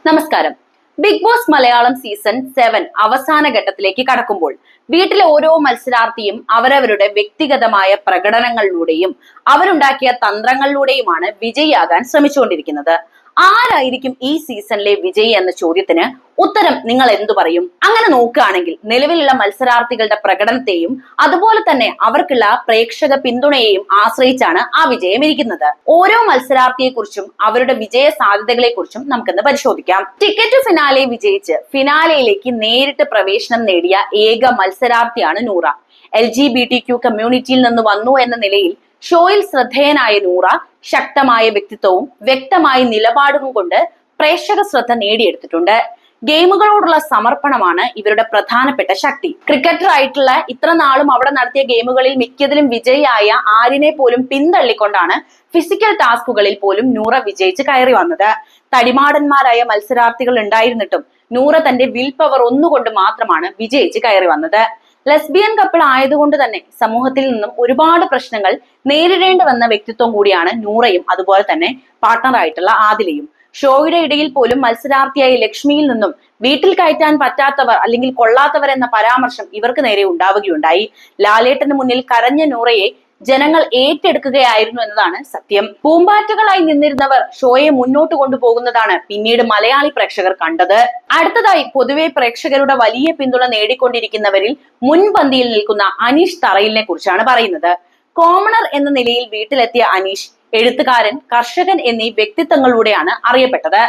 നമസ്കാരം. Big boss Malayalam season 7 അവസാന ഘട്ടത്തിലേക്ക് കടക്കുമ്പോൾ വീട്ടിലെ ഓരോ മത്സരാർത്ഥിയും അവരവരുടെ വ്യക്തിഗതമായ പ്രകടനങ്ങളിലൂടെയും അവരുണ്ടാക്കിയ തന്ത്രങ്ങളിലൂടെയുമാണ് വിജയിയാകാൻ ശ്രമിച്ചുകൊണ്ടിരിക്കുന്നത്. ആരായിരിക്കും ഈ സീസണിലെ വിജയി എന്ന ചോദ്യത്തിന് ഉത്തരം നിങ്ങൾ എന്തു പറയും? അങ്ങനെ നോക്കുകയാണെങ്കിൽ നിലവിലുള്ള മത്സരാർത്ഥികളുടെ പ്രകടനത്തെയും അതുപോലെ തന്നെ അവർക്കുള്ള പ്രേക്ഷക പിന്തുണയെയും ആശ്രയിച്ചാണ് ആ വിജയം ഇരിക്കുന്നത്. ഓരോ മത്സരാർത്ഥിയെ കുറിച്ചും അവരുടെ വിജയ സാധ്യതകളെ കുറിച്ചും നമുക്കിന്ന് പരിശോധിക്കാം. ടിക്കറ്റ് ഫിനാലെ വിജയിച്ച് ഫിനാലയിലേക്ക് നേരിട്ട് പ്രവേശനം നേടിയ ഏക മത്സരാർത്ഥിയാണ് നൂറ. LGBTQ കമ്മ്യൂണിറ്റിയിൽ നിന്ന് വന്നു എന്ന നിലയിൽ ഷോയിൽ ശ്രദ്ധേയനായ നൂറ ശക്തമായ വ്യക്തിത്വവും വ്യക്തമായ നിലപാടും കൊണ്ട് പ്രേക്ഷക ശ്രദ്ധ നേടിയെടുത്തിട്ടുണ്ട്. ഗെയിമുകളോടുള്ള സമർപ്പണമാണ് ഇവരുടെ പ്രധാനപ്പെട്ട ശക്തി. ക്രിക്കറ്റർ ആയിട്ടുള്ള ഇത്ര നാളും അവിടെ നടത്തിയ ഗെയിമുകളിൽ മിക്കതിലും വിജയിയായ ആരിനെ പോലും പിന്തള്ളിക്കൊണ്ടാണ് ഫിസിക്കൽ ടാസ്കുകളിൽ പോലും നൂറ വിജയിച്ച് കയറി വന്നത്. തടിമാടന്മാരായ മത്സരാർത്ഥികൾ ഉണ്ടായിരുന്നിട്ടും നൂറ തന്റെ വിൽ പവർ ഒന്നുകൊണ്ട് മാത്രമാണ് വിജയിച്ച് കയറി വന്നത്. ലെസ്ബിയൻ കപ്പിൾ ആയതുകൊണ്ട് തന്നെ സമൂഹത്തിൽ നിന്നും ഒരുപാട് പ്രശ്നങ്ങൾ നേരിടേണ്ടി വന്ന വ്യക്തിത്വം കൂടിയാണ് നൂറയും അതുപോലെ തന്നെ പാർട്ട്ണറായിട്ടുള്ള ആദിലയും. ഷോയുടെ ഇടയിൽ പോലും മത്സരാർത്ഥിയായ ലക്ഷ്മിയിൽ നിന്നും വീട്ടിൽ കയറ്റാൻ പറ്റാത്തവർ അല്ലെങ്കിൽ കൊള്ളാത്തവർ എന്ന പരാമർശം ഇവർക്ക് നേരെ ഉണ്ടാവുകയുണ്ടായി. ലാലേട്ടന് മുന്നിൽ കരഞ്ഞ നൂറയെ ജനങ്ങൾ ഏറ്റെടുക്കുകയായിരുന്നു എന്നതാണ് സത്യം. പൂമ്പാറ്റകളായി നിന്നിരുന്നവർ ഷോയെ മുന്നോട്ട് കൊണ്ടുപോകുന്നതാണ് പിന്നീട് മലയാളി പ്രേക്ഷകർ കണ്ടത്. അടുത്തതായി പൊതുവെ പ്രേക്ഷകരുടെ വലിയ പിന്തുണ നേടിക്കൊണ്ടിരിക്കുന്നവരിൽ മുൻപന്തിയിൽ നിൽക്കുന്ന അനീഷ് തറയിലിനെ കുറിച്ചാണ് പറയുന്നത്. കോമണർ എന്ന നിലയിൽ വീട്ടിലെത്തിയ അനീഷ് എഴുത്തുകാരൻ, കർഷകൻ എന്നീ വ്യക്തിത്വങ്ങളിലൂടെയാണ് അറിയപ്പെട്ടത്.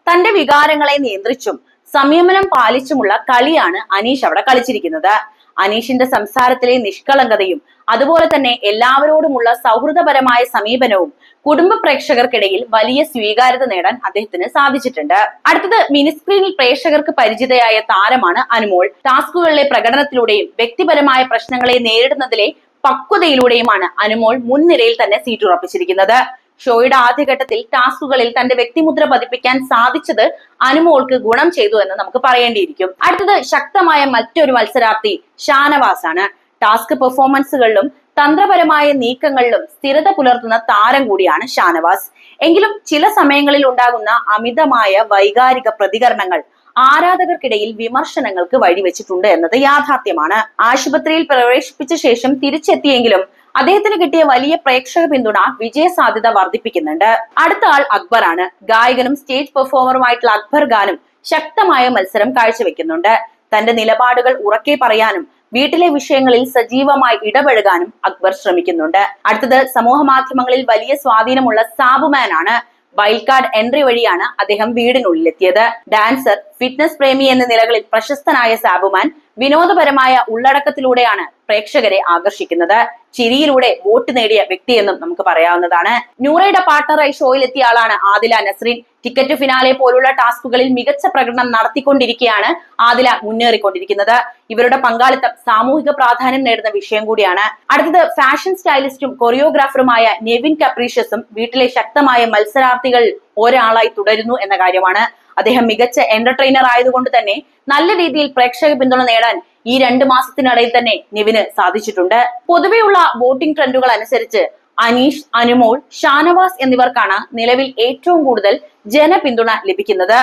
തന്റെ വികാരങ്ങളെ നിയന്ത്രിച്ചും സംയമനം പാലിച്ചുമുള്ള കളിയാണ് അനീഷ് അവിടെ കളിച്ചിരിക്കുന്നത്. അനീഷിന്റെ സംസാരത്തിലെ നിഷ്കളങ്കതയും അതുപോലെ തന്നെ എല്ലാവരോടുമുള്ള സൗഹൃദപരമായ സമീപനവും കുടുംബ പ്രേക്ഷകർക്കിടയിൽ വലിയ സ്വീകാര്യത നേടാൻ അദ്ദേഹത്തിന് സാധിച്ചിട്ടുണ്ട്. അടുത്തത് മിനിസ്ക്രീനിൽ പ്രേക്ഷകർക്ക് പരിചിതയായ താരമാണ് അനുമോൾ. ടാസ്കുകളിലെ പ്രകടനത്തിലൂടെയും വ്യക്തിപരമായ പ്രശ്നങ്ങളെ നേരിടുന്നതിലെ പക്വതയിലൂടെയുമാണ് അനുമോൾ മുൻനിരയിൽ തന്നെ സീറ്റ് ഉറപ്പിച്ചിരിക്കുന്നത്. ഷോയുടെ ആദ്യഘട്ടത്തിൽ ടാസ്കുകളിൽ തന്റെ വ്യക്തിമുദ്ര പതിപ്പിക്കാൻ സാധിച്ചത് അനുമോൾക്ക് ഗുണം ചെയ്തു എന്ന് നമുക്ക് പറയേണ്ടിയിരിക്കും. അടുത്തത് ശക്തമായ മറ്റൊരു മത്സരാർത്ഥി ഷാനവാസ് ആണ്. ടാസ്ക് പെർഫോമൻസുകളിലും തന്ത്രപരമായ നീക്കങ്ങളിലും സ്ഥിരത പുലർത്തുന്ന താരം കൂടിയാണ് ഷാനവാസ്. എങ്കിലും ചില സമയങ്ങളിൽ ഉണ്ടാകുന്ന അമിതമായ വൈകാരിക പ്രതികരണങ്ങൾ ആരാധകർക്കിടയിൽ വിമർശനങ്ങൾക്ക് വഴിവെച്ചിട്ടുണ്ട് എന്നത് യാഥാർത്ഥ്യമാണ്. ആശുപത്രിയിൽ പ്രവേശിപ്പിച്ച ശേഷം തിരിച്ചെത്തിയെങ്കിലും അദ്ദേഹത്തിന് കിട്ടിയ വലിയ പ്രേക്ഷക പിന്തുണ വിജയ സാധ്യത വർദ്ധിപ്പിക്കുന്നുണ്ട്. അടുത്ത ആൾ അക്ബറാണ്. ഗായകനും സ്റ്റേജ് പെർഫോമറുമായിട്ടുള്ള അക്ബർ ഖാനും ശക്തമായ മത്സരം കാഴ്ചവെക്കുന്നുണ്ട്. തന്റെ നിലപാടുകൾ ഉറക്കെ പറയാനും വീട്ടിലെ വിഷയങ്ങളിൽ സജീവമായി ഇടപഴകാനും അക്ബർ ശ്രമിക്കുന്നുണ്ട്. അടുത്തത് സമൂഹ മാധ്യമങ്ങളിൽ വലിയ സ്വാധീനമുള്ള സാബുമാൻ ആണ്. വൈൽഡ് കാർഡ് എൻട്രി വഴിയാണ് അദ്ദേഹം വീടിനുള്ളിലെത്തിയത്. ഡാൻസർ, ഫിറ്റ്നസ് പ്രേമി എന്ന നിലകളിൽ പ്രശസ്തനായ സാബുമാൻ വിനോദപരമായ ഉള്ളടക്കത്തിലൂടെയാണ് പ്രേക്ഷകരെ ആകർഷിക്കുന്നത്. ചിരിയിലൂടെ വോട്ട് നേടിയ വ്യക്തിയെന്നും നമുക്ക് പറയാവുന്നതാണ്. നൂറയുടെ പാർട്ണറായി ഷോയിലെത്തിയ ആളാണ് ആദില നസ്രീൻ. ടിക്കറ്റ് ഫിനാലെ പോലുള്ള ടാസ്കുകളിൽ മികച്ച പ്രകടനം നടത്തിക്കൊണ്ടിരിക്കെയാണ് ആദില മുന്നേറിക്കൊണ്ടിരിക്കുന്നത്. ഇവരുടെ പങ്കാളിത്തം സാമൂഹിക പ്രാധാന്യം നേടുന്ന വിഷയം കൂടിയാണ്. അടുത്തത് ഫാഷൻ സ്റ്റൈലിസ്റ്റും കൊറിയോഗ്രാഫറുമായ നെവിൻ കപ്രീഷ്യസും വീട്ടിലെ ശക്തമായ മത്സരാർത്ഥികൾ ഒരാളായി തുടരുന്നു എന്ന കാര്യമാണ്. അദ്ദേഹം മികച്ച എന്റർടൈനർ ആയതുകൊണ്ട് തന്നെ നല്ല രീതിയിൽ പ്രേക്ഷക പിന്തുണ നേടാൻ ഈ 2 മാസത്തിനിടയിൽ തന്നെ നെവിന് സാധിച്ചിട്ടുണ്ട്. പൊതുവെയുള്ള വോട്ടിംഗ് ട്രെൻഡുകൾ അനുസരിച്ച് അനീഷ്, അനുമോൾ, ഷാനവാസ് എന്നിവർക്കാണ് നിലവിൽ ഏറ്റവും കൂടുതൽ ജനപിന്തുണ ലഭിക്കുന്നത്.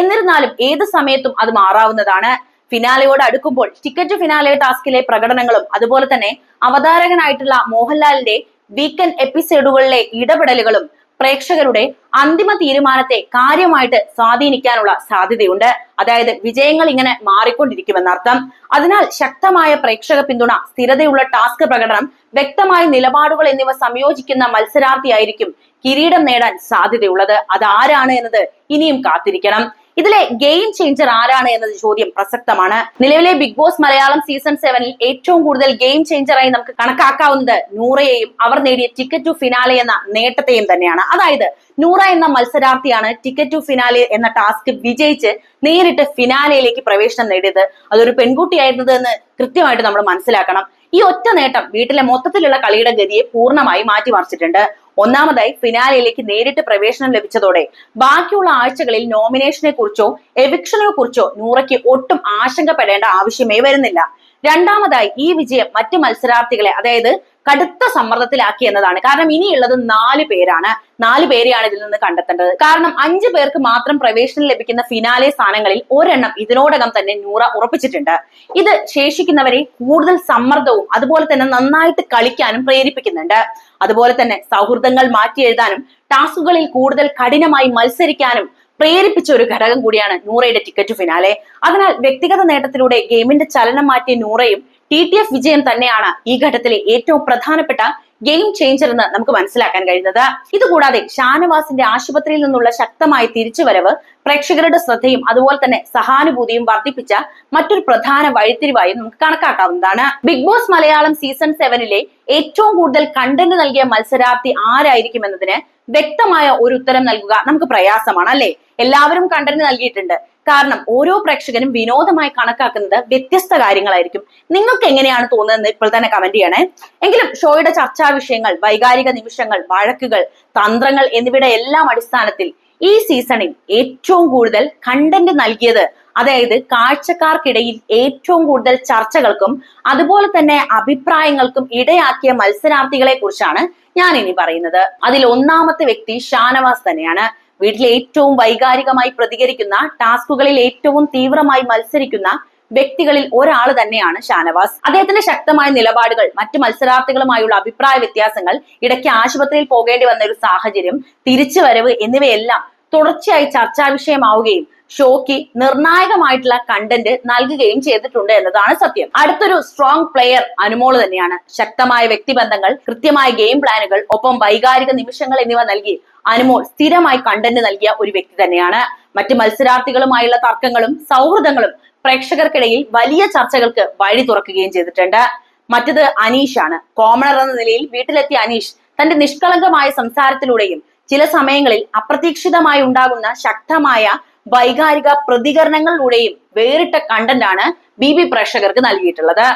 എന്നിരുന്നാലും ഏത് സമയത്തും അത് മാറാവുന്നതാണ്. ഫിനാലയോട് അടുക്കുമ്പോൾ ടിക്കറ്റ് ഫിനാലെ ടാസ്കിലെ പ്രകടനങ്ങളും അതുപോലെ തന്നെ അവതാരകനായിട്ടുള്ള മോഹൻലാലിന്റെ വീക്കെൻഡ് എപ്പിസോഡുകളിലെ ഇടപെടലുകളും പ്രേക്ഷകരുടെ അന്തിമ തീരുമാനത്തെ കാര്യമായിട്ട് സ്വാധീനിക്കാനുള്ള സാധ്യതയുണ്ട്. അതായത് വിജയങ്ങൾ ഇങ്ങനെ മാറിക്കൊണ്ടിരിക്കുമെന്നർത്ഥം. അതിനാൽ ശക്തമായ പ്രേക്ഷക പിന്തുണ, സ്ഥിരതയുള്ള ടാസ്ക് പ്രകടനം, വ്യക്തമായ നിലപാടുകൾ എന്നിവ സംയോജിക്കുന്ന മത്സരാർത്ഥിയായിരിക്കും കിരീടം നേടാൻ സാധ്യതയുള്ളത്. അതാരാണ് എന്നത് ഇനിയും കാത്തിരിക്കണം. ഇതിലെ ഗെയിം ചേഞ്ചർ ആരാണ് എന്നത് ചോദ്യം പ്രസക്തമാണ്. നിലവിലെ ബിഗ് ബോസ് മലയാളം സീസൺ 7ൽ ഏറ്റവും കൂടുതൽ ഗെയിം ചേഞ്ചറായി നമുക്ക് കണക്കാക്കാവുന്നത് നൂറയെയും അവർ നേടിയ ടിക്കറ്റ് ടു ഫിനാലെ എന്ന നേട്ടത്തെയും തന്നെയാണ്. അതായത് നൂറ എന്ന മത്സരാർത്ഥിയാണ് ടിക്കറ്റ് ടു ഫിനാലെ എന്ന ടാസ്ക് വിജയിച്ച് നേരിട്ട് ഫിനാലയിലേക്ക് പ്രവേശനം നേടിയത്. അതൊരു പെൺകുട്ടിയായിരുന്നത് എന്ന് കൃത്യമായിട്ട് നമ്മൾ മനസ്സിലാക്കണം. ഈ ഒറ്റ നേട്ടം വീട്ടിലെ മൊത്തത്തിലുള്ള കളിയുടെ ഗതിയെ പൂർണ്ണമായി മാറ്റിമറിച്ചിട്ടുണ്ട്. ഒന്നാമതായി ഫിനാലയിലേക്ക് നേരിട്ട് പ്രവേശനം ലഭിച്ചതോടെ ബാക്കിയുള്ള ആഴ്ചകളിൽ നോമിനേഷനെ കുറിച്ചോ എവിക്ഷനെ കുറിച്ചോ നൂറയ്ക്ക് ഒട്ടും ആശങ്കപ്പെടേണ്ട ആവശ്യമേ വരുന്നില്ല. രണ്ടാമതായി ഈ വിജയം മറ്റ് മത്സരാർത്ഥികളെ, അതായത് കടുത്ത സമ്മർദ്ദത്തിലാക്കി എന്നതാണ്. കാരണം ഇനിയുള്ളത് 4 പേരാണ്. 4 പേരെയാണ് ഇതിൽ നിന്ന് കണ്ടെത്തേണ്ടത്. കാരണം 5 പേർക്ക് മാത്രം പ്രവേശനം ലഭിക്കുന്ന ഫിനാലെ സ്ഥാനങ്ങളിൽ ഒരെണ്ണം ഇതിനോടകം തന്നെ നൂറ ഉറപ്പിച്ചിട്ടുണ്ട്. ഇത് ശേഷിക്കുന്നവരെ കൂടുതൽ സമ്മർദ്ദവും അതുപോലെ തന്നെ നന്നായിട്ട് കളിക്കാനും പ്രേരിപ്പിക്കുന്നുണ്ട്. അതുപോലെ തന്നെ സൗഹൃദങ്ങൾ മാറ്റി എഴുതാനും ടാസ്കുകളിൽ കൂടുതൽ കഠിനമായി മത്സരിക്കാനും പ്രേരിപ്പിച്ച ഒരു ഘടകം കൂടിയാണ് നൂറയുടെ ടിക്കറ്റ് ഫിനാലെ. അതിനാൽ വ്യക്തിഗത നേട്ടത്തിലൂടെ ഗെയിമിന്റെ ചലനം മാറ്റിയ നൂറയും TTF വിജയം തന്നെയാണ് ഈ ഘട്ടത്തിലെ ഏറ്റവും പ്രധാനപ്പെട്ട ഗെയിം ചേഞ്ചർ എന്ന് നമുക്ക് മനസ്സിലാക്കാൻ കഴിയുന്നത്. ഇതുകൂടാതെ ഷാനവാസിന്റെ ആശുപത്രിയിൽ നിന്നുള്ള ശക്തമായ തിരിച്ചുവരവ് പ്രേക്ഷകരുടെ ശ്രദ്ധയും അതുപോലെ തന്നെ സഹാനുഭൂതിയും വർദ്ധിപ്പിച്ച മറ്റൊരു പ്രധാന വഴിത്തിരിവായി നമുക്ക് കണക്കാക്കാവുന്നതാണ്. ബിഗ് ബോസ് മലയാളം സീസൺ 7-ലെ ഏറ്റവും കൂടുതൽ കണ്ടന്റ് നൽകിയ മത്സരാർത്ഥി ആരായിരിക്കും എന്നതിന് വ്യക്തമായ ഒരു ഉത്തരം നൽകുക നമുക്ക് പ്രയാസമാണ്, അല്ലെ? എല്ലാവരും കണ്ടന്റ് നൽകിയിട്ടുണ്ട്. കാരണം ഓരോ പ്രേക്ഷകനും വിനോദമായി കണക്കാക്കുന്നത് വ്യത്യസ്ത കാര്യങ്ങളായിരിക്കും. നിങ്ങൾക്ക് എങ്ങനെയാണ് തോന്നുന്നത് ഇപ്പോൾ തന്നെ കമന്റ് ചെയ്യണേ. എങ്കിലും ഷോയുടെ ചർച്ചാ വിഷയങ്ങൾ, വൈകാരിക നിമിഷങ്ങൾ, വഴക്കുകൾ, തന്ത്രങ്ങൾ എന്നിവയുടെ എല്ലാം അടിസ്ഥാനത്തിൽ ഈ സീസണിൽ ഏറ്റവും കൂടുതൽ കണ്ടന്റ് നൽകിയത്, അതായത് കാഴ്ചക്കാർക്കിടയിൽ ഏറ്റവും കൂടുതൽ ചർച്ചകൾക്കും അതുപോലെ തന്നെ അഭിപ്രായങ്ങൾക്കും ഇടയാക്കിയ മത്സരാർത്ഥികളെ കുറിച്ചാണ് ഞാൻ ഇനി പറയുന്നത്. അതിൽ ഒന്നാമത്തെ വ്യക്തി ഷാനവാസ് തന്നെയാണ്. വീട്ടിലെ ഏറ്റവും വൈകാരികമായി പ്രതികരിക്കുന്ന, ടാസ്കുകളിൽ ഏറ്റവും തീവ്രമായി മത്സരിക്കുന്ന വ്യക്തികളിൽ ഒരാൾ തന്നെയാണ് ഷാനവാസ്. അദ്ദേഹത്തിന്റെ ശക്തമായ നിലപാടുകൾ, മറ്റു മത്സരാർത്ഥികളുമായുള്ള അഭിപ്രായ വ്യത്യാസങ്ങൾ, ഇടയ്ക്ക് ആശുപത്രിയിൽ പോകേണ്ടി വന്ന ഒരു സാഹചര്യം, തിരിച്ചുവരവ് എന്നിവയെല്ലാം തുടർച്ചയായി ചർച്ചാ വിഷയമാവുകയും ഷോയ്ക്ക് നിർണായകമായിട്ടുള്ള കണ്ടന്റ് നൽകുകയും ചെയ്തിട്ടുണ്ട് എന്നതാണ് സത്യം. അടുത്തൊരു സ്ട്രോങ് പ്ലെയർ അനുമോള് തന്നെയാണ്. ശക്തമായ വ്യക്തിബന്ധങ്ങൾ, കൃത്യമായ ഗെയിം പ്ലാനുകൾ, ഒപ്പം വൈകാരിക നിമിഷങ്ങൾ എന്നിവ നൽകി അനുമോൾ സ്ഥിരമായി കണ്ടന്റ് നൽകിയ ഒരു വ്യക്തി തന്നെയാണ്. മറ്റ് മത്സരാർത്ഥികളുമായുള്ള തർക്കങ്ങളും സൗഹൃദങ്ങളും പ്രേക്ഷകർക്കിടയിൽ വലിയ ചർച്ചകൾക്ക് വഴി തുറക്കുകയും ചെയ്തിട്ടുണ്ട്. മറ്റത് അനീഷാണ്. കോമണർ എന്ന നിലയിൽ വീട്ടിലെത്തിയ അനീഷ് തന്റെ നിഷ്കളങ്കമായ സംസാരത്തിലൂടെയും ചില സമയങ്ങളിൽ അപ്രതീക്ഷിതമായി ഉണ്ടാകുന്ന ശക്തമായ വൈകാരിക പ്രതികരണങ്ങളിലൂടെയും വേറിട്ട കണ്ടന്റാണ് BB പ്രേക്ഷകർക്ക് നൽകിയിട്ടുള്ളത്.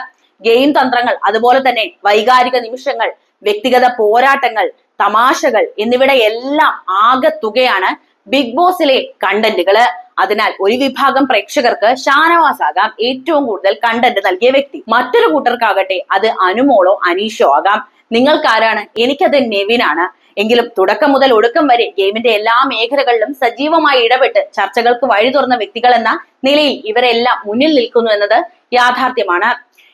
ഗെയിം തന്ത്രങ്ങൾ, അതുപോലെ തന്നെ വൈകാരിക നിമിഷങ്ങൾ, വ്യക്തിഗത പോരാട്ടങ്ങൾ, തമാശകൾ എന്നിവയുടെ എല്ലാം ആകെ തുകയാണ് ബിഗ് ബോസിലെ കണ്ടന്റുകള്. അതിനാൽ ഒരു വിഭാഗം പ്രേക്ഷകർക്ക് ഷാനവാസ് ആകാം ഏറ്റവും കൂടുതൽ കണ്ടന്റ് നൽകിയ വ്യക്തി. മറ്റൊരു കൂട്ടർക്കാകട്ടെ അത് അനുമോളോ അനീഷോ ആകാം. നിങ്ങൾക്കാരാണ്? എനിക്കത് നെവിനാണ്. എങ്കിലും തുടക്കം മുതൽ ഒടുക്കം വരെ ഗെയിമിന്റെ എല്ലാ മേഖലകളിലും സജീവമായി ഇടപെട്ട് ചർച്ചകൾക്ക് വഴി തുറന്ന വ്യക്തികൾ എന്ന നിലയിൽ ഇവരെല്ലാം മുന്നിൽ നിൽക്കുന്നു എന്നത് യാഥാർത്ഥ്യമാണ്.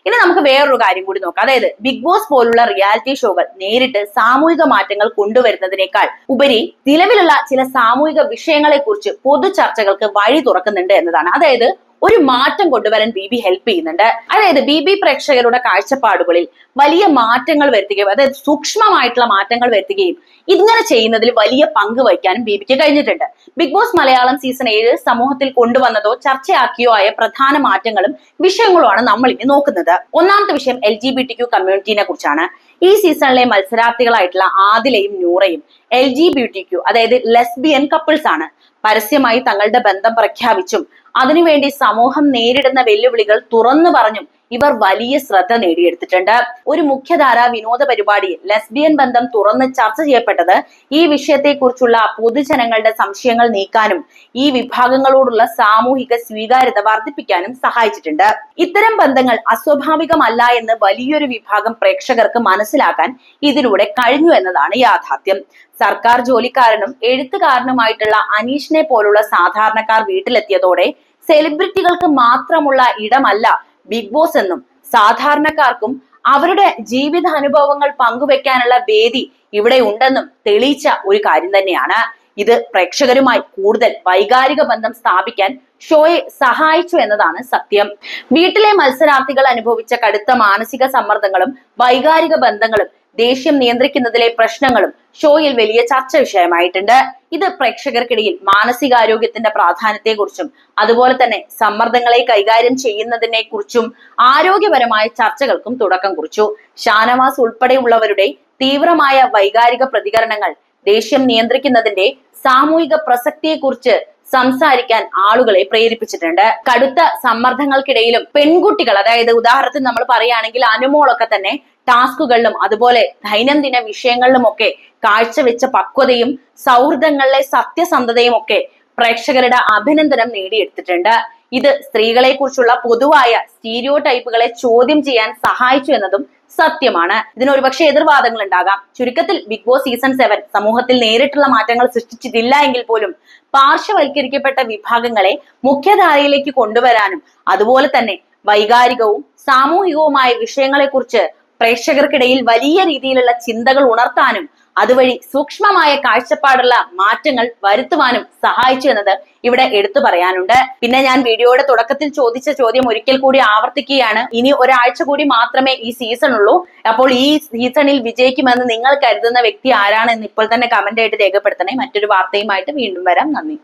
ഇനി നമുക്ക് വേറൊരു കാര്യം കൂടി നോക്കാം. അതായത് ബിഗ് ബോസ് പോലുള്ള റിയാലിറ്റി ഷോകൾ നേരിട്ട് സാമൂഹിക മാറ്റങ്ങൾ കൊണ്ടുവരുന്നതിനേക്കാൾ ഉപരി നിലവിലുള്ള ചില സാമൂഹിക വിഷയങ്ങളെ കുറിച്ച് പൊതു ചർച്ചകൾക്ക് വഴി തുറക്കുന്നുണ്ട് എന്നതാണ്. അതായത് ഒരു മാറ്റം കൊണ്ടുവരാൻ BB ഹെൽപ്പ് ചെയ്യുന്നുണ്ട്. അതായത് BB പ്രേക്ഷകരുടെ കാഴ്ചപ്പാടുകളിൽ വലിയ മാറ്റങ്ങൾ വരുത്തുകയും, അതായത് സൂക്ഷ്മമായിട്ടുള്ള മാറ്റങ്ങൾ വരുത്തുകയും ഇങ്ങനെ ചെയ്യുന്നതിൽ വലിയ പങ്ക് വഹിക്കാനും BBക്ക് കഴിഞ്ഞിട്ടുണ്ട്. ബിഗ് ബോസ് മലയാളം സീസൺ 7 സമൂഹത്തിൽ കൊണ്ടുവന്നതോ ചർച്ചയാക്കിയോ ആയ പ്രധാന മാറ്റങ്ങളും വിഷയങ്ങളുമാണ് നമ്മൾ ഇനി നോക്കുന്നത്. ഒന്നാമത്തെ വിഷയം LGBTQ കമ്മ്യൂണിറ്റിനെ കുറിച്ചാണ്. ഈ സീസണിലെ മത്സരാർത്ഥികളായിട്ടുള്ള ആദിലയും നൂറയും LGBTQ, അതായത് ലെസ്ബിയൻ കപ്പിൾസ് ആണ്. പരസ്യമായി തങ്ങളുടെ ബന്ധം പ്രഖ്യാപിച്ചും അതിനുവേണ്ടി സമൂഹം നേരിടുന്ന വെല്ലുവിളികൾ തുറന്നു പറഞ്ഞും ഇവർ വലിയ ശ്രദ്ധ നേടിയെടുത്തിട്ടുണ്ട്. ഒരു മുഖ്യധാരാ വിനോദ പരിപാടിയിൽ ലെസ്ബിയൻ ബന്ധം തുറന്ന് ചർച്ച ചെയ്യപ്പെട്ടത് ഈ വിഷയത്തെക്കുറിച്ചുള്ള പൊതുജനങ്ങളുടെ സംശയങ്ങൾ നീക്കാനും ഈ വിഭാഗങ്ങളോടുള്ള സാമൂഹിക സ്വീകാര്യത വർദ്ധിപ്പിക്കാനും സഹായിച്ചിട്ടുണ്ട്. ഇത്തരം ബന്ധങ്ങൾ അസ്വാഭാവികമല്ല എന്ന് വലിയൊരു വിഭാഗം പ്രേക്ഷകർക്ക് മനസ്സിലാക്കാൻ ഇതിലൂടെ കഴിഞ്ഞു എന്നതാണ് യാഥാർത്ഥ്യം. സർക്കാർ ജോലിക്കാരനും എഴുത്തുകാരനുമായിട്ടുള്ള അനീഷിനെ പോലുള്ള സാധാരണക്കാർ വീട്ടിലെത്തിയതോടെ സെലിബ്രിറ്റികൾക്ക് മാത്രമുള്ള ഇടമല്ല ബിഗ് ബോസ് എന്നും സാധാരണക്കാർക്കും അവരുടെ ജീവിതാനുഭവങ്ങൾ പങ്കുവെക്കാനുള്ള വേദി ഇവിടെ ഉണ്ടെന്നും തെളിയിച്ച ഒരു കാര്യം തന്നെയാണ്. ഇത് പ്രേക്ഷകരുമായി കൂടുതൽ വൈകാരിക ബന്ധം സ്ഥാപിക്കാൻ ഷോയെ സഹായിച്ചു എന്നതാണ് സത്യം. വീട്ടിലെ മത്സരാർത്ഥികൾ അനുഭവിച്ച കടുത്ത മാനസിക സമ്മർദ്ദങ്ങളും വൈകാരിക ബന്ധങ്ങളും ദേഷ്യം നിയന്ത്രിക്കുന്നതിലെ പ്രശ്നങ്ങളും ഷോയിൽ വലിയ ചർച്ച വിഷയമായിട്ടുണ്ട്. ഇത് പ്രേക്ഷകർക്കിടയിൽ മാനസികാരോഗ്യത്തിന്റെ പ്രാധാന്യത്തെക്കുറിച്ചും അതുപോലെ തന്നെ സമ്മർദ്ദങ്ങളെ കൈകാര്യം ചെയ്യുന്നതിനെ കുറിച്ചും ആരോഗ്യപരമായ ചർച്ചകൾക്കും തുടക്കം കുറിച്ചു. ഷാനവാസ് ഉൾപ്പെടെയുള്ളവരുടെ തീവ്രമായ വൈകാരിക പ്രതികരണങ്ങൾ ദേഷ്യം നിയന്ത്രിക്കുന്നതിന്റെ സാമൂഹിക പ്രസക്തിയെക്കുറിച്ച് സംസാരിക്കാൻ ആളുകളെ പ്രേരിപ്പിച്ചിട്ടുണ്ട്. കടുത്ത സമ്മർദ്ദങ്ങൾക്കിടയിലും പെൺകുട്ടികൾ, അതായത് ഉദാഹരണത്തിന് നമ്മൾ പറയുകയാണെങ്കിൽ അനുമോളൊക്കെ തന്നെ ടാസ്കുകളിലും അതുപോലെ ദൈനംദിന വിഷയങ്ങളിലുമൊക്കെ കാഴ്ചവെച്ച പക്വതയും സൗഹൃദങ്ങളിലെ സത്യസന്ധതയും ഒക്കെ പ്രേക്ഷകരുടെ അഭിനന്ദനം നേടിയെടുത്തിട്ടുണ്ട്. ഇത് സ്ത്രീകളെ കുറിച്ചുള്ള പൊതുവായ സ്റ്റീരിയോ ടൈപ്പുകളെ ചോദ്യം ചെയ്യാൻ സഹായിച്ചു എന്നതും സത്യമാണ്. ഇതിന് ഒരുപക്ഷെ എതിർവാദങ്ങൾ ഉണ്ടാകാം. ചുരുക്കത്തിൽ ബിഗ് ബോസ് സീസൺ 7 സമൂഹത്തിൽ നേരിട്ടുള്ള മാറ്റങ്ങൾ സൃഷ്ടിച്ചിട്ടില്ല എങ്കിൽ പോലും പാർശ്വവൽക്കരിക്കപ്പെട്ട വിഭാഗങ്ങളെ മുഖ്യധാരയിലേക്ക് കൊണ്ടുവരാനും അതുപോലെ തന്നെ വൈകാരികവും സാമൂഹികവുമായ വിഷയങ്ങളെക്കുറിച്ച് പ്രേക്ഷകർക്കിടയിൽ വലിയ രീതിയിലുള്ള ചിന്തകൾ ഉണർത്താനും അതുവഴി സൂക്ഷ്മമായ കാഴ്ചപ്പാടുള്ള മാറ്റങ്ങൾ വരുത്തുവാനും സഹായിച്ചു എന്നത് ഇവിടെ എടുത്തു പറയാനുണ്ട്. പിന്നെ ഞാൻ വീഡിയോയുടെ തുടക്കത്തിൽ ചോദിച്ച ചോദ്യം ഒരിക്കൽ കൂടി ആവർത്തിക്കുകയാണ്. ഇനി ഒരാഴ്ച കൂടി മാത്രമേ ഈ സീസൺ ഉള്ളൂ. അപ്പോൾ ഈ സീസണിൽ വിജയിക്കുമെന്ന് നിങ്ങൾ കരുതുന്ന വ്യക്തി ആരാണെന്ന് ഇപ്പോൾ തന്നെ കമന്റ് ആയിട്ട് രേഖപ്പെടുത്തണേ. മറ്റൊരു വാർത്തയുമായിട്ട് വീണ്ടും വരാം. നന്ദി.